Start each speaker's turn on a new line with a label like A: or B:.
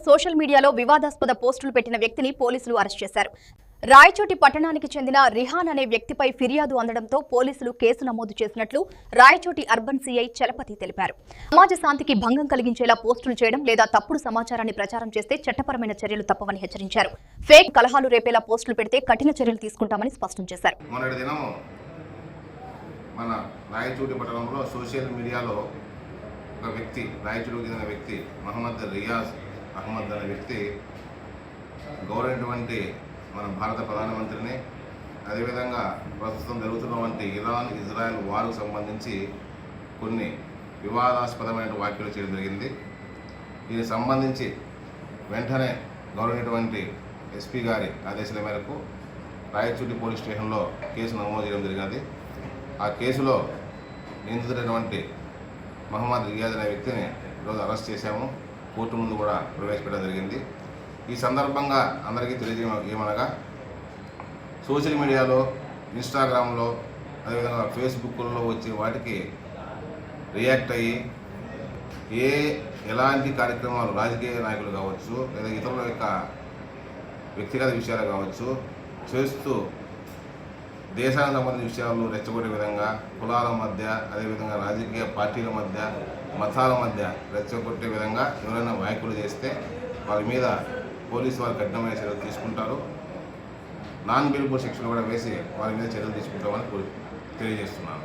A: Social మీడియాలో వివాదాస్పద పోస్టులు పెట్టిన వ్యక్తిని పోలీసులు అరెస్ట్ చేశారు. రాయచోటి పట్టణానికి చెందిన రిహాన్ అనే వ్యక్తిపై ఫిర్యాదు అందడంతో పోలీసులు కేసు నమోదు చేసినట్లు రాయచోటి అర్బన్ సీఐ చలపతి తెలిపారు. సమాజ శాంతికి భంగం కలిగించేలా పోస్టులు చేయడం లేదా తప్పుడు సమాచారాన్ని ప్రచారం చేస్తే చట్టపరమైన చర్యలు తప్పవని హెచ్చరించారు. ఫేక్ కలహాలు రేపేలా పోస్టులు పెడితే కఠిన చర్యలు తీసుకుంటామని స్పష్టం చేశారు.
B: మన రాయచోటి పట్టణంలో సోషల్ మీడియాలో ఒక వ్యక్తి, రాయచోటికి చెందిన వ్యక్తి మహమ్మద్ రియాజ్ అహ్మద్ అనే వ్యక్తి గౌరవైనటువంటి మన భారత ప్రధానమంత్రిని, అదేవిధంగా ప్రస్తుతం జరుగుతున్నటువంటి ఇరాన్ ఇజ్రాయెల్ వార్కు సంబంధించి కొన్ని వివాదాస్పదమైన వ్యాఖ్యలు చేయడం జరిగింది. దీనికి సంబంధించి వెంటనే గౌరవైనటువంటి ఎస్పీ గారి ఆదేశాల మేరకు రాయచోటి పోలీస్ స్టేషన్లో కేసు నమోదు చేయడం జరిగినది. ఆ కేసులో నిందితుడైనటువంటి మహమ్మద్ రియాజ్ అనే వ్యక్తిని ఈరోజు అరెస్ట్ చేశాము. కోర్టు ముందు కూడా ప్రవేశపెట్టడం జరిగింది. ఈ సందర్భంగా అందరికీ తెలియజేయమనగా, సోషల్ మీడియాలో, ఇన్స్టాగ్రామ్లో, అదేవిధంగా ఫేస్బుక్లో వచ్చే వాటికి రియాక్ట్ అయ్యి ఎలాంటి కార్యక్రమాలు రాజకీయ నాయకులు కావచ్చు లేదా ఇతరుల యొక్క వ్యక్తిగత విషయాలు కావచ్చు చేస్తూ దేశానికి సంబంధించిన విషయాలు రెచ్చగొట్టే విధంగా, కులాల మధ్య, అదేవిధంగా రాజకీయ పార్టీల మధ్య, మతాల మధ్య రెచ్చగొట్టే విధంగా ఎవరైనా వ్యాఖ్యలు చేస్తే వారి మీద పోలీసు వారు కఠినమైన చర్యలు తీసుకుంటారు. నాన్ బెయిలబుల్ శిక్షలు కూడా వేసి వారి మీద చర్యలు తీసుకుంటామని తెలియజేస్తున్నాను.